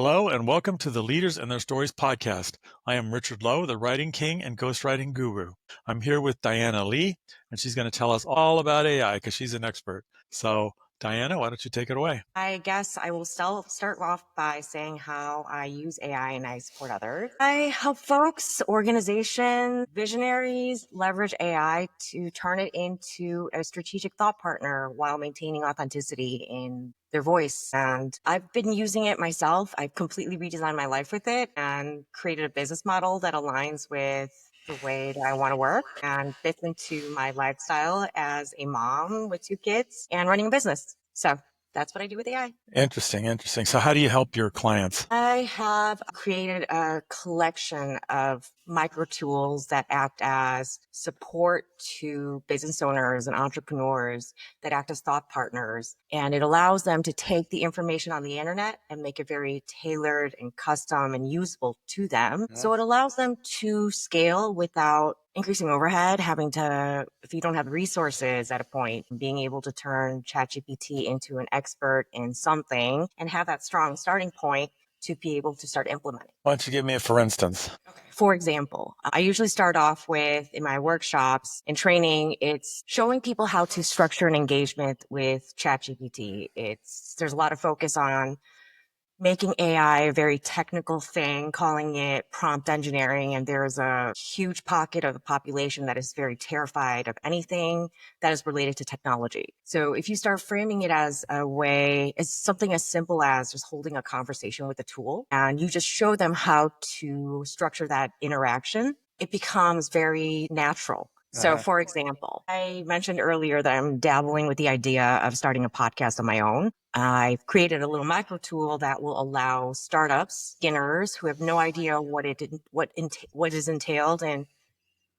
Hello, and welcome to the Leaders and Their Stories podcast. I am Richard Lowe, the writing king and ghostwriting guru. I'm here with Diana Lee, and she's going to tell us all about AI because she's an expert. So, Diana, why don't you take it away? I guess I will still start off by saying how I use AI and I support others. I help folks, organizations, visionaries leverage AI to turn it into a strategic thought partner while maintaining authenticity in their voice. And I've been using it myself. I've completely redesigned my life with it and created a business model that aligns with the way that I want to work and fits into my lifestyle as a mom with 2 kids and running a business. So that's what I do with AI. Interesting. So, how do you help your clients? I have created a collection of micro tools that act as support to business owners and entrepreneurs that act as thought partners. And it allows them to take the information on the internet and make it very tailored and custom and usable to them. So it allows them to scale without increasing overhead, having to, if you don't have resources at a point, being able to turn ChatGPT into an expert in something and have that strong starting point to be able to start implementing. Why don't you give me a for instance? Okay. For example, I usually start off with, in my workshops and training, it's showing people how to structure an engagement with ChatGPT. There's a lot of focus on making AI a very technical thing, calling it prompt engineering. And there's a huge pocket of the population that is very terrified of anything that is related to technology. So if you start framing it as a way, it's something as simple as just holding a conversation with a tool and you just show them how to structure that interaction, it becomes very natural. So, for example, I mentioned earlier that I'm dabbling with the idea of starting a podcast on my own. I've created a little micro tool that will allow startups, beginners who have no idea what is entailed and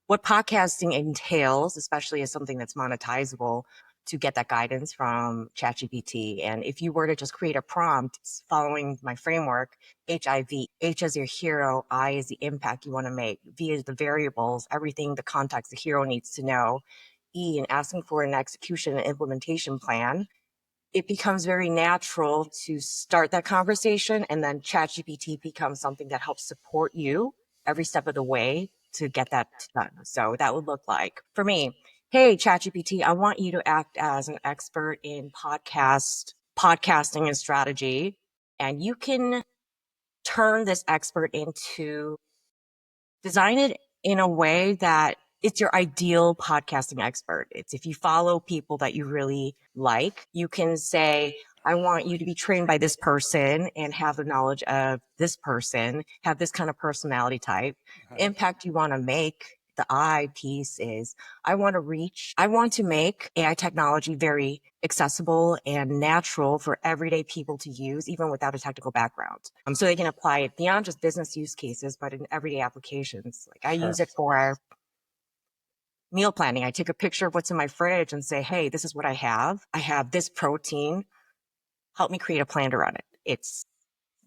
what podcasting entails, especially as something that's monetizable, to get that guidance from ChatGPT. And if you were to just create a prompt following my framework, HIV, H as your hero, I is the impact you want to make, V is the variables, everything, the context the hero needs to know, E in asking for an execution and implementation plan, it becomes very natural to start that conversation. And then ChatGPT becomes something that helps support you every step of the way to get that done. So that would look like for me, hey, ChatGPT, I want you to act as an expert in podcasting and strategy. And you can turn this expert into design it in a way that it's your ideal podcasting expert. It's if you follow people that you really like, you can say, I want you to be trained by this person and have the knowledge of this person, have this kind of personality type. Impact you want to make. The I piece is I want to make AI technology very accessible and natural for everyday people to use, even without a technical background. So they can apply it beyond just business use cases, but in everyday applications. Like I use it for meal planning. I take a picture of what's in my fridge and say, hey, this is what I have. I have this protein. Help me create a plan to run it.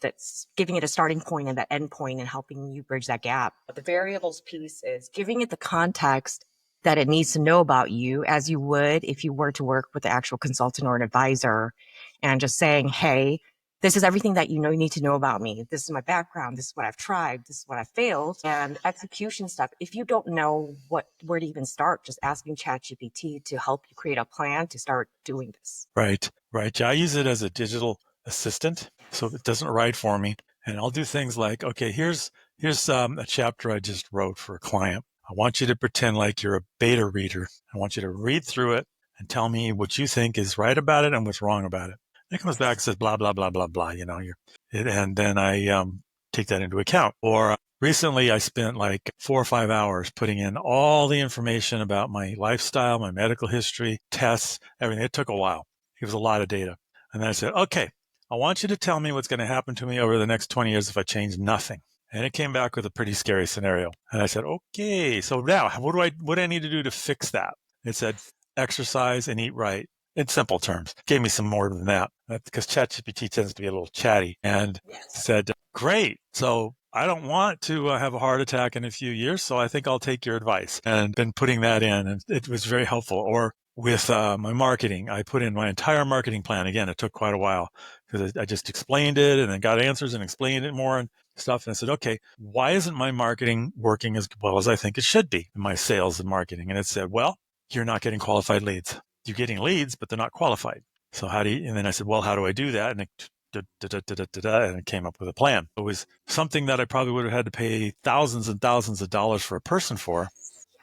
That's giving it a starting point and that end point and helping you bridge that gap. But the variables piece is giving it the context that it needs to know about you as you would if you were to work with the actual consultant or an advisor and just saying, hey, this is everything that you need to know about me. This is my background. This is what I've tried. This is what I failed. And execution stuff. If you don't know where to even start, just asking ChatGPT to help you create a plan to start doing this. Right. Yeah, I use it as a digital assistant, so it doesn't write for me. And I'll do things like, okay, here's a chapter I just wrote for a client. I want you to pretend like you're a beta reader. I want you to read through it and tell me what you think is right about it and what's wrong about it. And it comes back and says blah blah blah blah blah. And then I take that into account. Or recently, I spent like 4 or 5 hours putting in all the information about my lifestyle, my medical history, tests, everything. It took a while. It was a lot of data. And then I said, okay, I want you to tell me what's going to happen to me over the next 20 years if I change nothing. And it came back with a pretty scary scenario. And I said, okay, so now what do I need to do to fix that? It said, exercise and eat right. In simple terms. Gave me some more than that because ChatGPT tends to be a little chatty and said, great. So I don't want to have a heart attack in a few years, so I think I'll take your advice, and been putting that in, and it was very helpful. Or with my marketing. I put in my entire marketing plan. Again, it took quite a while because I just explained it and then got answers and explained it more and stuff. And I said, okay, why isn't my marketing working as well as I think it should be in my sales and marketing? And it said, well, you're not getting qualified leads. You're getting leads, but they're not qualified. So how do you, and then I said, well, how do I do that? And and it came up with a plan. It was something that I probably would have had to pay thousands and thousands of dollars for a person for.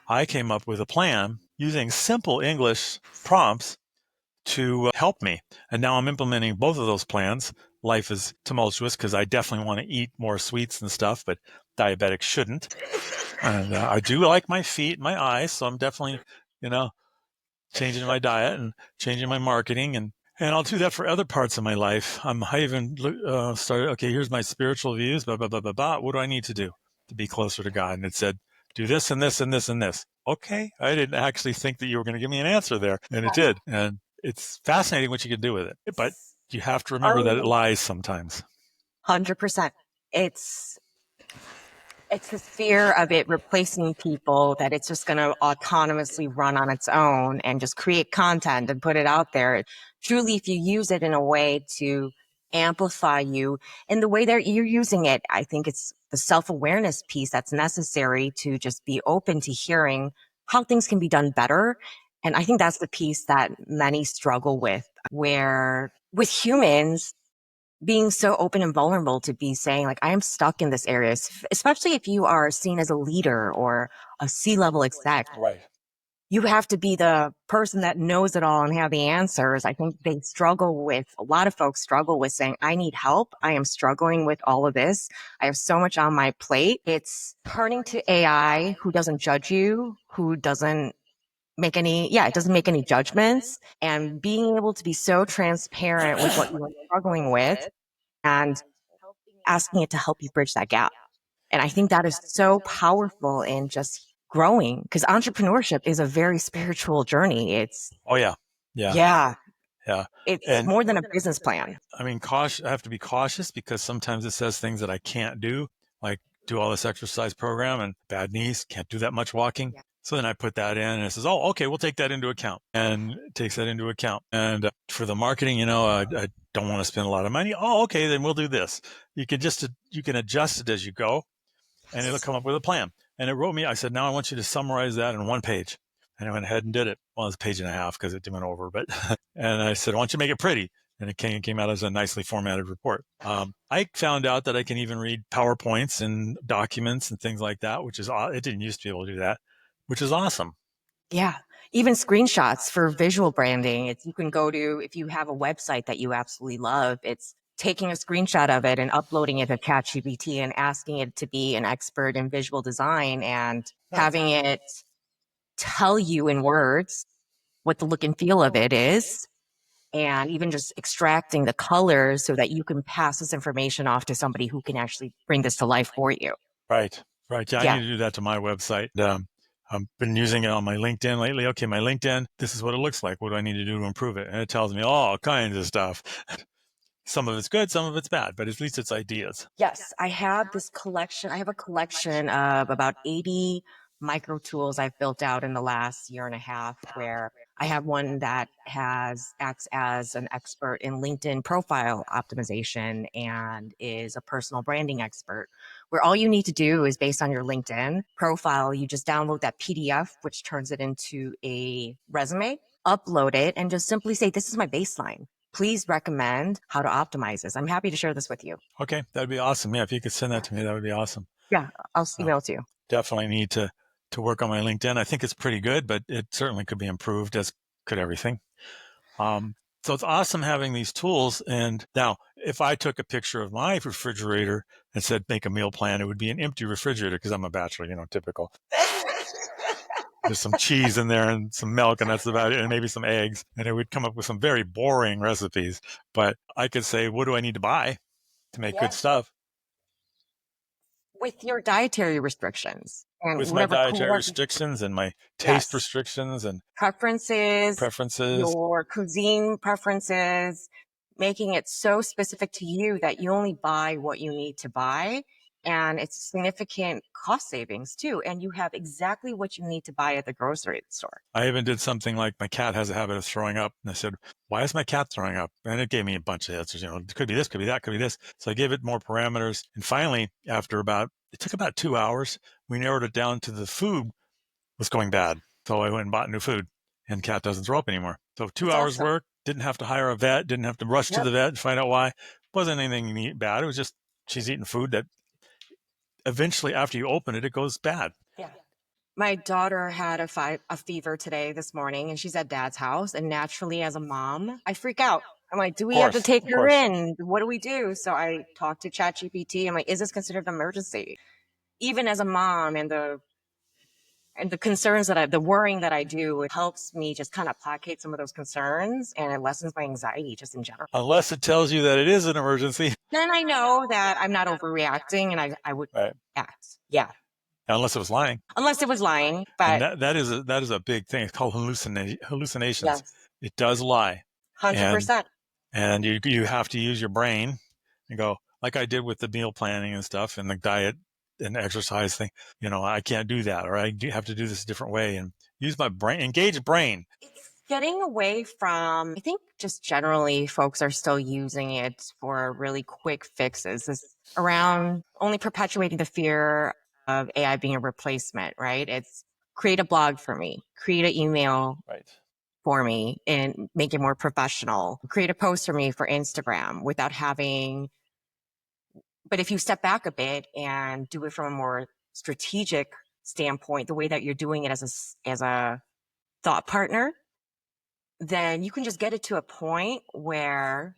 I came up with a plan using simple English prompts to help me. And now I'm implementing both of those plans. Life is tumultuous because I definitely want to eat more sweets and stuff, but diabetics shouldn't. And I do like my feet, my eyes. So I'm definitely, you know, changing my diet and changing my marketing. And I'll do that for other parts of my life. I even started, okay, here's my spiritual views, blah, blah, blah, blah, blah. What do I need to do to be closer to God? And it said, do this and this and this and this. Okay. I didn't actually think that you were going to give me an answer there. And it did. And it's fascinating what you can do with it. But you have to remember that it lies sometimes. 100%. It's the fear of it replacing people, that it's just going to autonomously run on its own and just create content and put it out there. Truly, if you use it in a way to amplify you in the way that you're using it, I think it's the self-awareness piece that's necessary to just be open to hearing how things can be done better. And I think that's the piece that many struggle with, where with humans, being so open and vulnerable to be saying, like, I am stuck in this area, especially if you are seen as a leader or a C-level exec. Right. You have to be the person that knows it all and have the answers. I think a lot of folks struggle with saying, I need help. I am struggling with all of this. I have so much on my plate. It's turning to AI, who doesn't judge you, who doesn't it doesn't make any judgments, and being able to be so transparent with what you're struggling with and asking it to help you bridge that gap. And I think that is so powerful in just growing, because entrepreneurship is a very spiritual journey. Oh, yeah. Yeah. Yeah, Yeah. it's And more than a business plan. I mean, I have to be cautious because sometimes it says things that I can't do, like do all this exercise program and bad knees, can't do that much walking. So then I put that in and it says, oh, okay, we'll take that into account, and it takes that into account. And for the marketing, I don't want to spend a lot of money. Oh, okay, then we'll do this. You can adjust it as you go, and it'll come up with a plan. And it wrote me, I said, now I want you to summarize that in one page. And I went ahead and did it. Well, it's a page and a half because it went over, but, and I said, I want you to make it pretty. And it came out as a nicely formatted report. I found out that I can even read PowerPoints and documents and things like that, it didn't used to be able to do that, which is awesome. Yeah. Even screenshots for visual branding. You can go to, if you have a website that you absolutely love, it's taking a screenshot of it and uploading it to ChatGPT and asking it to be an expert in visual design and having it tell you in words what the look and feel of it is, and even just extracting the colors so that you can pass this information off to somebody who can actually bring this to life for you. Right. Right. Yeah, I need to do that to my website. I've been using it on my LinkedIn lately. Okay, my LinkedIn, this is what it looks like. What do I need to do to improve it? And it tells me all kinds of stuff. Some of it's good, some of it's bad, but at least it's ideas. Yes, I have this collection. I have a collection of about 80 micro tools I've built out in the last year and a half, where I have one that acts as an expert in LinkedIn profile optimization and is a personal branding expert, where all you need to do is, based on your LinkedIn profile, you just download that PDF, which turns it into a resume, upload it, and just simply say, this is my baseline. Please recommend how to optimize this. I'm happy to share this with you. Okay, that'd be awesome. Yeah, if you could send that to me, that would be awesome. Yeah, I'll email it to you. Definitely need to work on my LinkedIn. I think it's pretty good, but it certainly could be improved, as could everything. So it's awesome having these tools. And now, if I took a picture of my refrigerator and said, make a meal plan, it would be an empty refrigerator because I'm a bachelor, typical. There's some cheese in there and some milk, and that's about it, and maybe some eggs. And it would come up with some very boring recipes. But I could say, what do I need to buy to make good stuff? With your dietary restrictions and With my whatever dietary restrictions and my taste restrictions and preferences, preferences. your cuisine preferences, making it so specific to you that you only buy what you need to buy. And it's significant cost savings too. And you have exactly what you need to buy at the grocery store. I even did something like my cat has a habit of throwing up. And I said, why is my cat throwing up? And it gave me a bunch of answers. It could be this, could be that, could be this. So I gave it more parameters. And finally, it took about 2 hours, we narrowed it down to the food was going bad. So I went and bought new food, and cat doesn't throw up anymore. So two That's hours awesome. work, didn't have to hire a vet, didn't have to rush to the vet and find out why. Wasn't anything bad. It was just she's eating food that eventually after you open it, it goes bad. Yeah. My daughter had a fever today, this morning, and she's at dad's house. And naturally, as a mom, I freak out. I'm like, do we have to take her in? What do we do? So I talked to ChatGPT. I'm like, is this considered an emergency? Even as a mom, and the concerns the worrying that I do, it helps me just kind of placate some of those concerns, and it lessens my anxiety just in general. Unless it tells you that it is an emergency. Then I know that I'm not overreacting, and I would act. Yeah. Unless it was lying. Unless it was lying. But And that is a big thing. It's called hallucinations. yes, It does lie. 100%. And you have to use your brain and go, like I did with the meal planning and stuff and the diet and exercise thing. I can't do that, or I have to do this a different way, and use my brain, engage brain. It's getting away from, I think just generally folks are still using it for really quick fixes. It's around only perpetuating the fear of AI being a replacement, right? It's create a blog for me, create an email for me and make it more professional, create a post for me for Instagram without having. But if you step back a bit and do it from a more strategic standpoint, the way that you're doing it as a thought partner, then you can just get it to a point where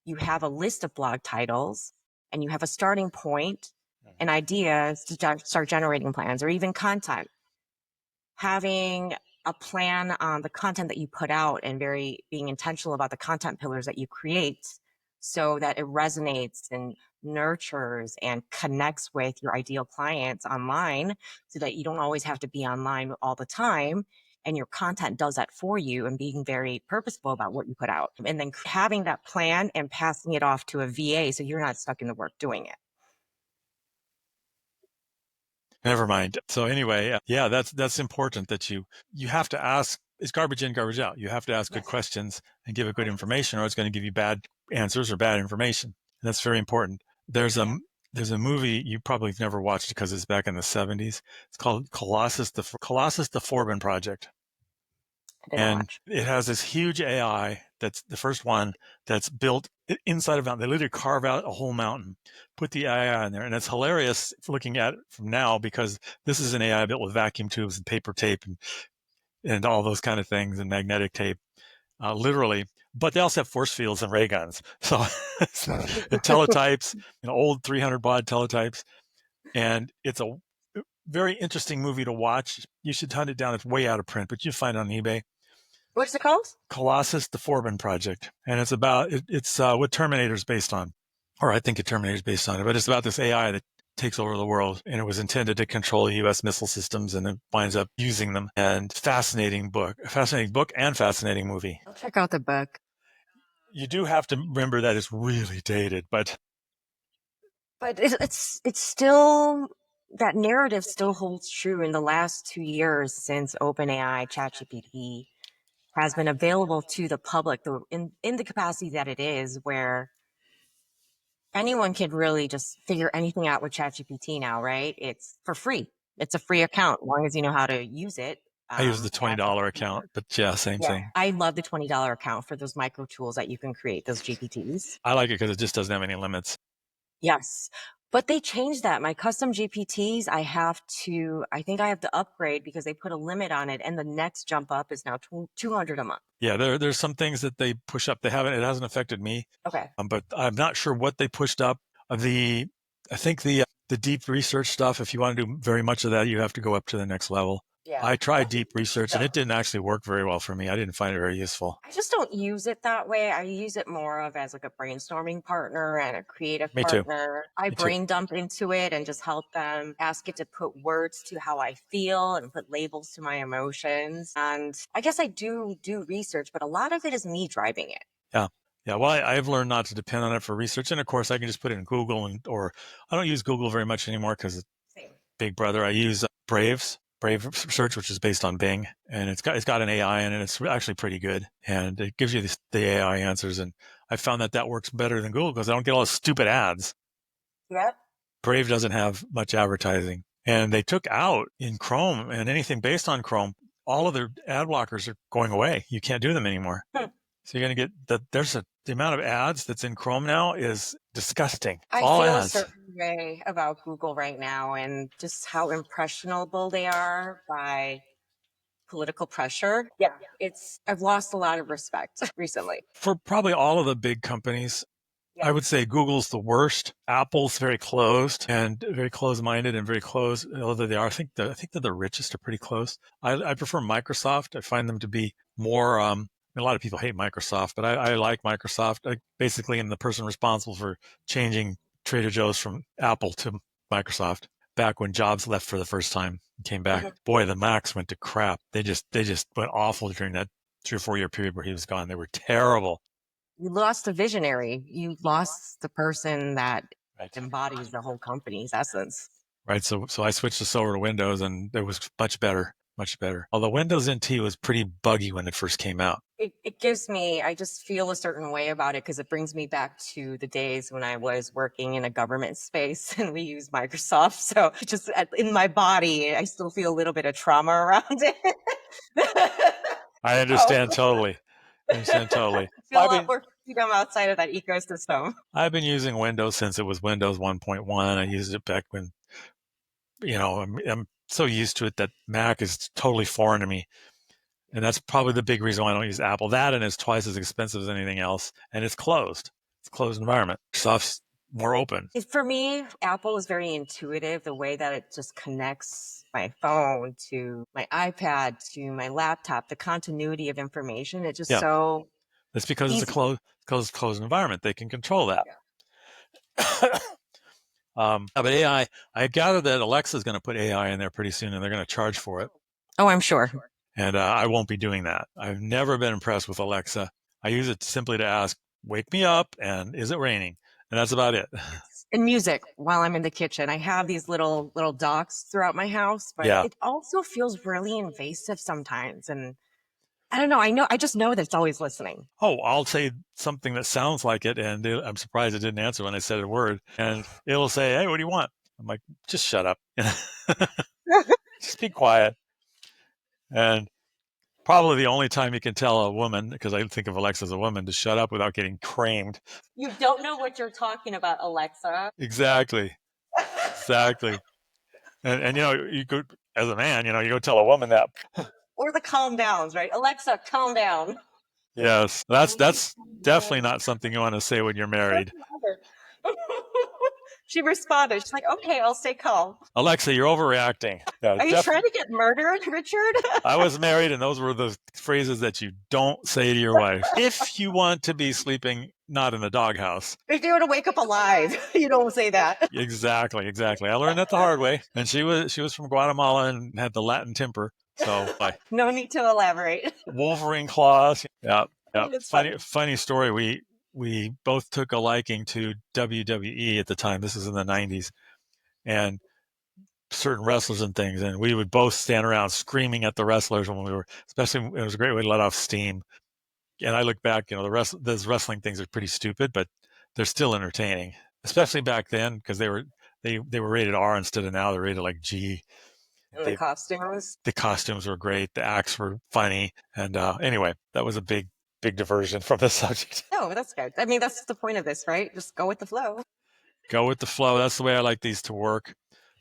you have a list of blog titles and you have a starting point and ideas to start generating plans or even content. Having a plan on the content that you put out and being intentional about the content pillars that you create so that it resonates and nurtures and connects with your ideal clients online, so that you don't always have to be online all the time, and your content does that for you, and being very purposeful about what you put out, and then having that plan and passing it off to a VA so you're not stuck in the work doing it. Never mind. So anyway, yeah, that's important that you have to ask. It's garbage in, garbage out. You have to ask good questions and give it good information, or it's going to give you bad answers or bad information. And that's very important. There's a movie you probably have never watched because it's back in the 70s. It's called Colossus the Forbin Project. And it has this huge AI that's the first one that's built inside of a mountain. They literally carve out a whole mountain, put the AI in there. And it's hilarious looking at it from now, because this is an AI built with vacuum tubes and paper tape and all those kind of things and magnetic tape, literally. But they also have force fields and ray guns. So and teletypes, old 300 baud teletypes. And it's a very interesting movie to watch. You should hunt it down. It's way out of print, but you find it on eBay. What's it called? Colossus the Forbin Project. And it's about, it's what Terminator's based on. Or I think Terminator's based on it, but it's about this AI that takes over the world, and it was intended to control U.S. missile systems, and it winds up using them. And fascinating book and fascinating movie. I'll check out the book. You do have to remember that it's really dated, but it's still, that narrative still holds true in the last 2 years since OpenAI ChatGPT has been available to the public in the capacity that it is, where anyone can really just figure anything out with ChatGPT now, right? It's for free. It's a free account, as long as you know how to use it. I use the $20 account, but yeah, same thing. I love the $20 account for those micro tools that you can create, those GPTs. I like it because it just doesn't have any limits. Yes. But they changed that. My custom GPTs, I think I have to upgrade because they put a limit on it. And the next jump up is now $200 a month. Yeah, there's some things that they push up. It hasn't affected me. Okay. But I'm not sure what they pushed up. I think the deep research stuff, if you want to do very much of that, you have to go up to the next level. Yeah. I tried deep research and it didn't actually work very well for me. I didn't find it very useful. I just don't use it that way. I use it more as like a brainstorming partner and a creative partner. I brain dump into it and just help them, ask it to put words to how I feel and put labels to my emotions. And I guess I do research, but a lot of it is me driving it. Yeah. Yeah, well, I've learned not to depend on it for research, and of course, I can just put it in Google, or I don't use Google very much anymore because it's Same. Big Brother. I use Brave Search, which is based on Bing, and it's got an AI in it. It's actually pretty good, and it gives you the AI answers. And I found that works better than Google because I don't get all the stupid ads. Yep. Brave doesn't have much advertising, and they took out in Chrome and anything based on Chrome. All of their ad blockers are going away. You can't do them anymore. So you're going to get the amount of ads that's in Chrome now is disgusting. It's I all feel a ads. certain way about Google right now and just how impressionable they are by political pressure. Yeah, I've lost a lot of respect recently. For probably all of the big companies, I Yeah. would say Google's the worst. Apple's very closed and very closed-minded and very closed. Although they are, I think that the richest are pretty close. I prefer Microsoft. I find them to be more. A lot of people hate Microsoft, but I like Microsoft. I basically am the person responsible for changing Trader Joe's from Apple to Microsoft. Back when Jobs left for the first time and came back, boy, the Macs went to crap. They just went awful during that 3 or 4 year period where he was gone. They were terrible. You lost a visionary. You lost the person that Right. embodies the whole company's essence. Right. So I switched this over to Windows, and it was much better, much better. Although Windows NT was pretty buggy when it first came out. It gives me, I just feel a certain way about it because it brings me back to the days when I was working in a government space and we used Microsoft. So just in my body, I still feel a little bit of trauma around it. I Oh, understand totally. I understand totally. I feel a lot more freedom outside of that ecosystem. I've been using Windows since it was Windows 1.1. I used it back when, I'm so used to it that Mac is totally foreign to me. And that's probably the big reason why I don't use Apple. That, and it's twice as expensive as anything else. And it's closed. It's a closed environment. Microsoft's more open. For me, Apple is very intuitive, the way that it just connects my phone to my iPad to my laptop, the continuity of information. It's just Yeah. so That's because it's a easy. closed environment. They can control that. But AI, I gather that Alexa is going to put AI in there pretty soon, and they're going to charge for it. Oh, I'm sure. And I won't be doing that. I've never been impressed with Alexa. I use it simply to ask, "Wake me up," and "Is it raining?" And that's about it. And music while I'm in the kitchen. I have these little docks throughout my house, but Yeah. it also feels really invasive sometimes. And I don't know. I just know that it's always listening. Oh, I'll say something that sounds like it, and I'm surprised it didn't answer when I said a word. And it'll say, "Hey, what do you want?" I'm like, "Just shut up. Just be quiet." And probably the only time you can tell a woman, because I think of Alexa as a woman, to shut up without getting creamed. You don't know what you're talking about, Alexa. Exactly. Exactly. And you go as a man, you go tell a woman that. Or the calm downs, right? Alexa, calm down. Yes, that's definitely not something you want to say when you're married. She responded. She's like, okay, I'll stay calm. Alexa, you're overreacting. Yeah, Are you trying to get murdered, Richard? I was married, and those were the phrases that you don't say to your wife if you want to be sleeping not in the doghouse. If you want to wake up alive, you don't say that. Exactly, exactly. I learned that the hard way, and she was from Guatemala and had the Latin temper. So, No need to elaborate. Wolverine claws. Yeah, yeah. It's Funny story. We both took a liking to WWE at the time. This is in the 90s, and certain wrestlers and things, and we would both stand around screaming at the wrestlers when we were, especially it was a great way to let off steam. And I look back, those wrestling things are pretty stupid, but they're still entertaining, especially back then because they were rated R instead of now they're rated like G. And the They, costumes. the costumes were great, the acts were funny, and anyway, that was a big diversion from the subject. No, that's good. I mean, that's the point of this, right? Just go with the flow. Go with the flow. That's the way I like these to work.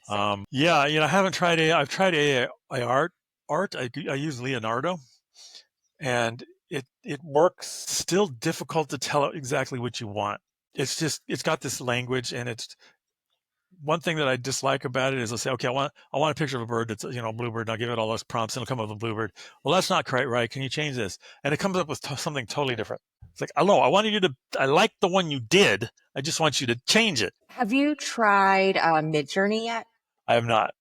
Yeah, I haven't tried AI. I've tried AI art. I use Leonardo, and it works. Still difficult to tell exactly what you want. It's got this language, and it's one thing that I dislike about it is I'll say, okay, I want a picture of a bird that's a bluebird, and I'll give it all those prompts, and it'll come up with a bluebird. Well, that's not quite right. Can you change this? And it comes up with something totally different. It's like, hello, I like the one you did. I just want you to change it. Have you tried Midjourney yet? I have not.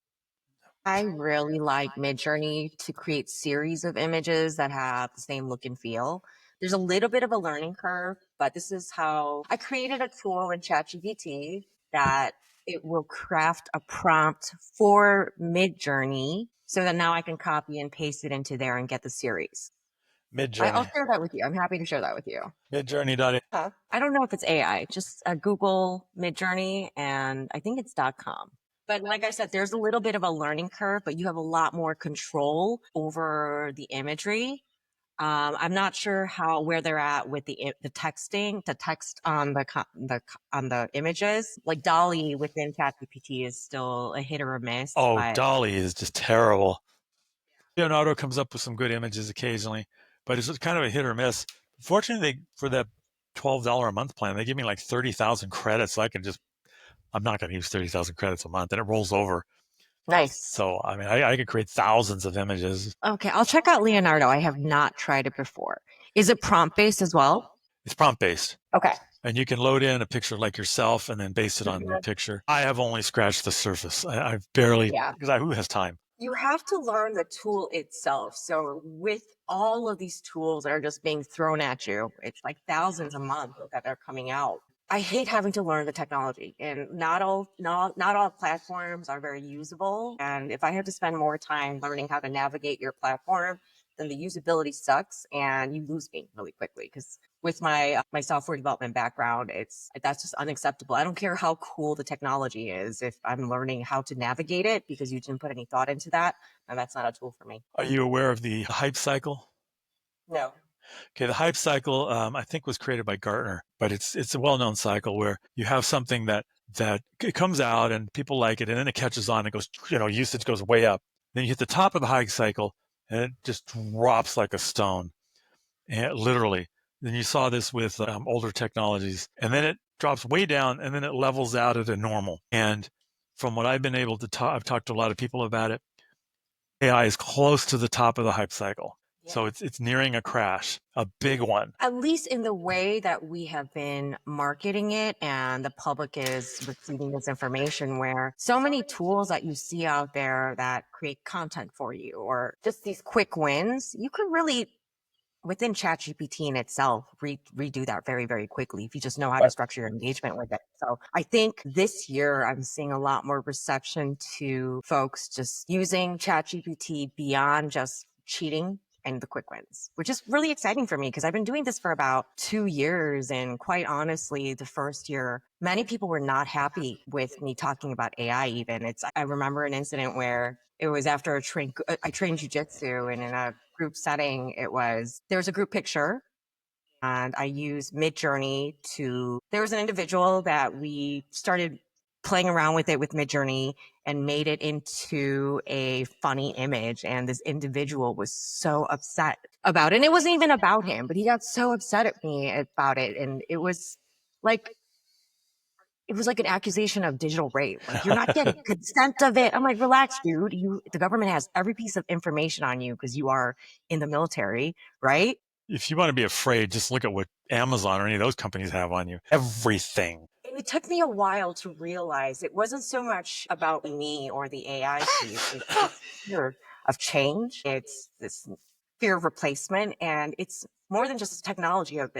I really like Midjourney to create series of images that have the same look and feel. There's a little bit of a learning curve, but this is how I created a tool in ChatGPT that it will craft a prompt for Midjourney so that now I can copy and paste it into there and get the series. I'll Midjourney. share that with you. I'm happy to share that with you. Midjourney.ai. Huh? I don't know if it's AI, just Google Midjourney, and I think it's .com. But like I said, there's a little bit of a learning curve, but you have a lot more control over the imagery. I'm not sure where they're at with the texting, the text on on the images. Like Dolly within ChatGPT is still a hit or a miss, Oh, but Dolly is just terrible. Leonardo comes up with some good images occasionally, but it's kind of a hit or miss. Fortunately, for that $12 a month plan, they give me like 30,000 credits. So I'm not going to use 30,000 credits a month, and it rolls over. nice. So, I mean, I could create thousands of images. Okay, I'll check out Leonardo. I have not tried it before. Is it prompt based as well? It's prompt based. Okay. And you can load in a picture like yourself and then base it on your picture. I have only scratched the surface. I've barely, Yeah. because who has time? You have to learn the tool itself. So with all of these tools that are just being thrown at you, it's like thousands a month that are coming out. I hate having to learn the technology, and not all platforms are very usable. And if I have to spend more time learning how to navigate your platform, then the usability sucks and you lose me really quickly. Because with my software development background, that's just unacceptable. I don't care how cool the technology is. If I'm learning how to navigate it because you didn't put any thought into that, then that's not a tool for me. Are you aware of the hype cycle? No. Okay, the hype cycle, I think, was created by Gartner, but it's a well-known cycle where you have something that it comes out and people like it, and then it catches on. And it goes, usage goes way up. Then you hit the top of the hype cycle, and it just drops like a stone, and literally. Then you saw this with older technologies, and then it drops way down, and then it levels out at a normal. And from what I've been able to talk, I've talked to a lot of people about it. AI is close to the top of the hype cycle. So it's nearing a crash, a big one. At least in the way that we have been marketing it and the public is receiving this information, where so many tools that you see out there that create content for you or just these quick wins, you can really within ChatGPT in itself, redo that very, very quickly if you just know how to structure your engagement with it. So I think this year I'm seeing a lot more reception to folks just using ChatGPT beyond just cheating and the quick wins, which is really exciting for me because I've been doing this for about 2 years. And quite honestly, the first year, many people were not happy with me talking about AI even. I remember an incident where it was after I trained jujitsu, and in a group setting, there was a group picture, and I used Midjourney there was an individual that we started playing around with it with Midjourney and made it into a funny image. And this individual was so upset about it. And it wasn't even about him, but he got so upset at me about it. And it was like an accusation of digital rape. Like, you're not getting consent of it. I'm like, relax, dude. The government has every piece of information on you because you are in the military, right? If you want to be afraid, just look at what Amazon or any of those companies have on you. Everything. And it took me a while to realize it wasn't so much about me or the AI piece. It's this fear of change. It's this fear of replacement. And it's more than just technology of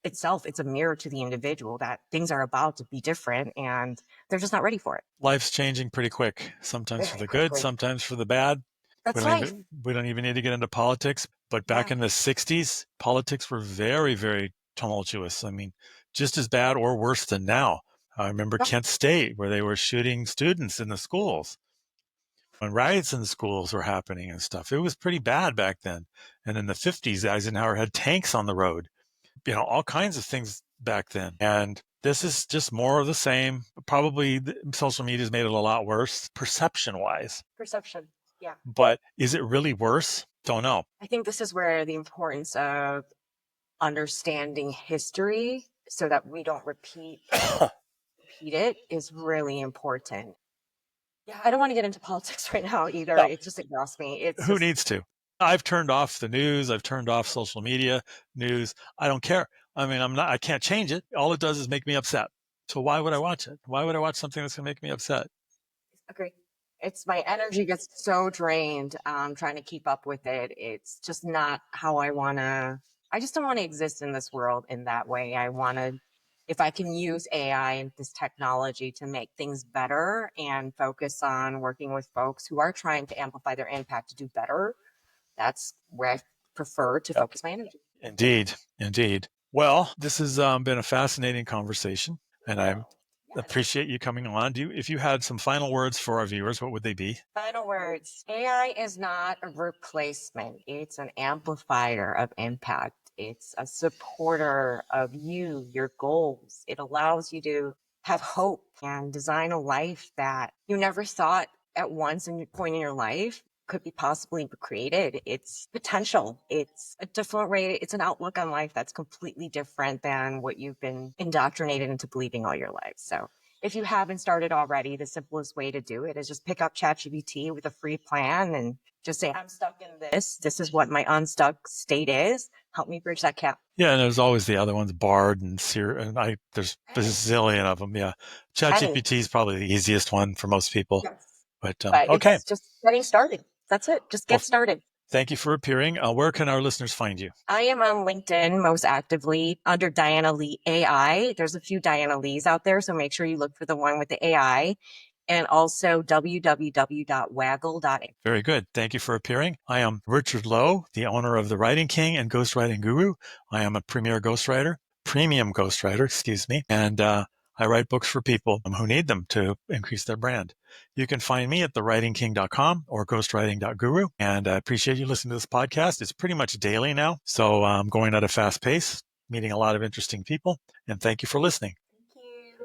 itself. It's a mirror to the individual that things are about to be different and they're just not ready for it. Life's changing pretty quick, sometimes for Very the good, quickly. sometimes for the bad. That's life. We don't even need to get into politics. But back Yeah. in the 60s, politics were very, very tumultuous. I mean, just as bad or worse than now. I remember Yep. Kent State, where they were shooting students in the schools when riots in the schools were happening and stuff. It was pretty bad back then. And in the 50s, Eisenhower had tanks on the road, all kinds of things back then. And this is just more of the same. Probably social media has made it a lot worse, perception wise. Perception. Yeah. But is it really worse? Don't know. I think this is where the importance of understanding history so that we don't repeat it is really important. Yeah, I don't want to get into politics right now either. No. It just exhausts me. Who needs to? I've turned off the news. I've turned off social media news. I don't care. I mean, I can't change it. All it does is make me upset. So why would I watch it? Why would I watch something that's going to make me upset? Agree. It's my energy gets so drained trying to keep up with it. It's just not how I want to I just don't want to exist in this world in that way. I want to, if I can use AI and this technology to make things better and focus on working with folks who are trying to amplify their impact to do better, that's where I prefer to focus my energy. Indeed, indeed. Well, this has been a fascinating conversation, and I appreciate you coming on. If you had some final words for our viewers, what would they be? Final words. AI is not a replacement. It's an amplifier of impact. It's a supporter of you, your goals. It allows you to have hope and design a life that you never thought at once in your point in your life could be possibly created. It's potential. It's a different way. It's an outlook on life that's completely different than what you've been indoctrinated into believing all your life. So if you haven't started already, the simplest way to do it is just pick up ChatGPT with a free plan and just say, I'm stuck in this. This is what my unstuck state is. Help me bridge that gap. Yeah, and there's always the other ones, Bard and there's a zillion of them. Yeah. ChatGPT is probably the easiest one for most people. Yes. But okay. It's just getting started. That's it. Just get started. Thank you for appearing. Where can our listeners find you? I am on LinkedIn most actively under Diana Lee AI. There's a few Diana Lees out there, so make sure you look for the one with the AI. And also www.waggle.ai. Very good. Thank you for appearing. I am Richard Lowe, the owner of The Writing King and Ghostwriting Guru. I am a premium ghostwriter, excuse me, and I write books for people who need them to increase their brand. You can find me at thewritingking.com or ghostwriting.guru, and I appreciate you listening to this podcast. It's pretty much daily now, so I'm going at a fast pace, meeting a lot of interesting people, and thank you for listening.